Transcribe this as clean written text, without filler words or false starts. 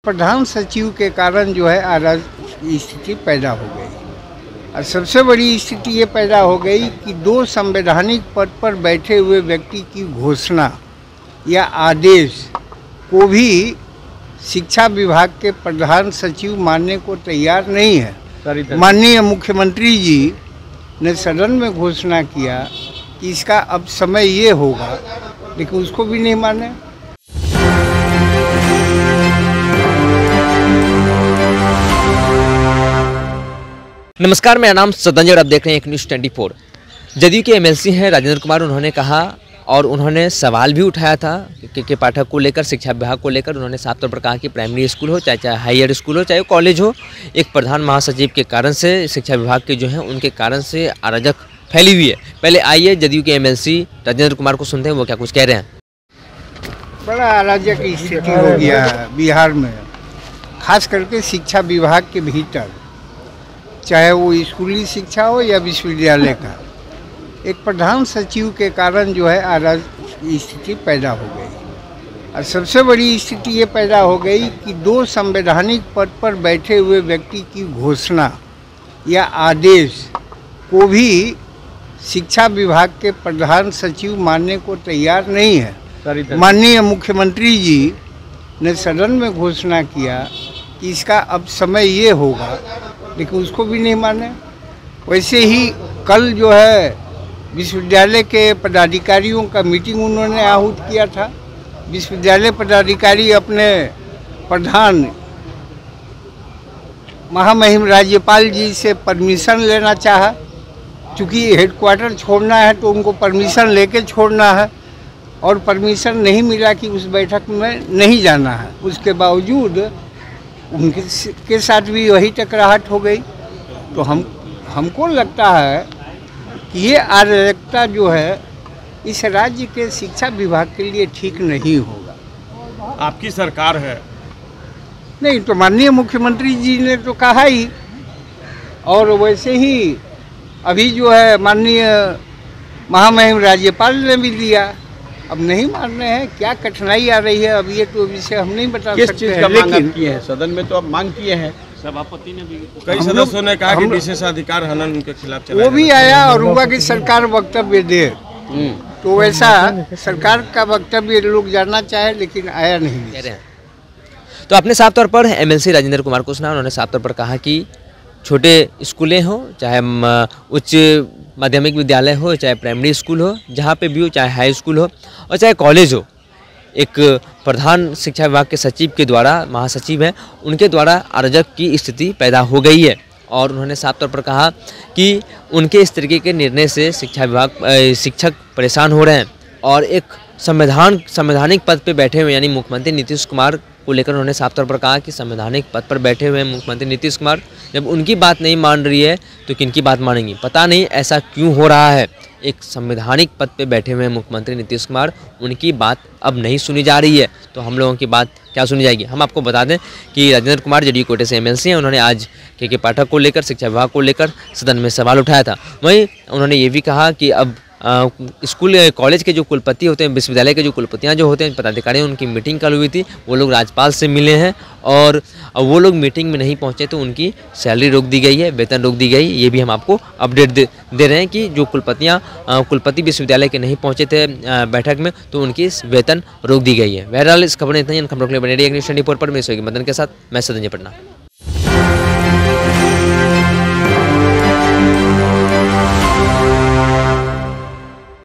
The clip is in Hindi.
प्रधान सचिव के कारण जो है अराजक स्थिति पैदा हो गई। और सबसे बड़ी स्थिति ये पैदा हो गई कि दो संवैधानिक पद पर बैठे हुए व्यक्ति की घोषणा या आदेश को भी शिक्षा विभाग के प्रधान सचिव मानने को तैयार नहीं है। माननीय मुख्यमंत्री जी ने सदन में घोषणा किया कि इसका अब समय ये होगा, लेकिन उसको भी नहीं माने। नमस्कार, मेरा नाम सदन और आप देख रहे हैं एक न्यूज़ 24। जदयू के एमएलसी हैं राजेंद्र कुमार। उन्होंने कहा और उन्होंने सवाल भी उठाया था के पाठक को लेकर, शिक्षा विभाग को लेकर। उन्होंने साफ तौर पर कहा कि प्राइमरी स्कूल हो, चाहे हायर स्कूल हो, चाहे कॉलेज हो, एक प्रधान महासचिव के कारण से शिक्षा विभाग के जो हैं उनके कारण से अराजक फैली हुई है। पहले आइए जदयू के एमएलसी राजेंद्र कुमार को सुनते हैं, वो क्या कुछ कह रहे हैं। बड़ा अराजक स्थिति हो गया है बिहार में, खास करके शिक्षा विभाग के भीतर, चाहे वो स्कूली शिक्षा हो या विश्वविद्यालय का। एक प्रधान सचिव के कारण जो है अराजक स्थिति पैदा हो गई। और सबसे बड़ी स्थिति ये पैदा हो गई कि दो संवैधानिक पद पर बैठे हुए व्यक्ति की घोषणा या आदेश को भी शिक्षा विभाग के प्रधान सचिव मानने को तैयार नहीं है। माननीय मुख्यमंत्री जी ने सदन में घोषणा किया कि इसका अब समय ये होगा, लेकिन उसको भी नहीं माने। वैसे ही कल जो है विश्वविद्यालय के पदाधिकारियों का मीटिंग उन्होंने आहूत किया था। विश्वविद्यालय पदाधिकारी अपने प्रधान महामहिम राज्यपाल जी से परमिशन लेना चाहा। चूँकि हेडक्वार्टर छोड़ना है तो उनको परमिशन लेके छोड़ना है, और परमिशन नहीं मिला कि उस बैठक में नहीं जाना है। उसके बावजूद उनके साथ भी वही टकराहट हो गई। तो हमको लगता है कि ये अराजकता जो है इस राज्य के शिक्षा विभाग के लिए ठीक नहीं होगा। आपकी सरकार है नहीं तो माननीय मुख्यमंत्री जी ने तो कहा ही, और वैसे ही अभी जो है माननीय महामहिम राज्यपाल ने भी दिया। अब नहीं मान रहे हैं, क्या कठिनाई आ रही है अब ये तो विषय हम नहीं बता सकते हैं। लेकिन किए हैं सदन में, तो अब मांग किए हैं, सभापति ने भी, कई सदस्यों ने कहा कि विशेषाधिकार हनन उनके खिलाफ वो भी आया और हुआ कि सरकार वक्तव्य दे। तो वैसा सरकार का वक्तव्य लोग जानना चाहे, लेकिन आया नहीं। तो आपने साफ तौर पर एमएलसी राजेंद्र कुमार को सुना। उन्होंने साफ तौर पर कहा कि छोटे स्कूलें हों, चाहे उच्च माध्यमिक विद्यालय हो, चाहे प्राइमरी स्कूल हो, जहाँ पे भी हो, चाहे हाई स्कूल हो और चाहे कॉलेज हो, एक प्रधान शिक्षा विभाग के सचिव के द्वारा, महासचिव हैं, उनके द्वारा अराजक की स्थिति पैदा हो गई है। और उन्होंने साफ तौर पर कहा कि उनके इस तरीके के निर्णय से शिक्षा विभाग शिक्षक परेशान हो रहे हैं। और एक संवैधानिक पद पे बैठे हुए यानी मुख्यमंत्री नीतीश कुमार को लेकर उन्होंने साफ तौर पर कहा कि संवैधानिक पद पर बैठे हुए मुख्यमंत्री नीतीश कुमार जब उनकी बात नहीं मान रही है तो किनकी बात मानेंगी। पता नहीं ऐसा क्यों हो रहा है। एक संवैधानिक पद पे बैठे हुए मुख्यमंत्री नीतीश कुमार, उनकी बात अब नहीं सुनी जा रही है, तो हम लोगों की बात क्या सुनी जाएगी। हम आपको बता दें कि राजेंद्र कुमार जदयू कोटे से एमएलसी हैं। उन्होंने आज के पाठक को लेकर, शिक्षा विभाग को लेकर सदन में सवाल उठाया था। वहीं उन्होंने ये भी कहा कि अब स्कूल कॉलेज के जो कुलपति होते हैं, विश्वविद्यालय के जो कुलपतियाँ जो होते हैं, पदाधिकारी, उनकी मीटिंग कल हुई थी। वो लोग राज्यपाल से मिले हैं और वो लोग मीटिंग में नहीं पहुंचे तो उनकी सैलरी रोक दी गई है, वेतन रोक दी गई। ये भी हम आपको अपडेट दे रहे हैं कि जो कुलपति विश्वविद्यालय के नहीं पहुंचे थे बैठक में, तो उनकी वेतन रोक दी गई है। बहरहाल इस खबर में इतना ही। खबरों के लिए बने रहिए न्यूज़ 24 पर। मैं मदन के साथ मैं सदन पटना।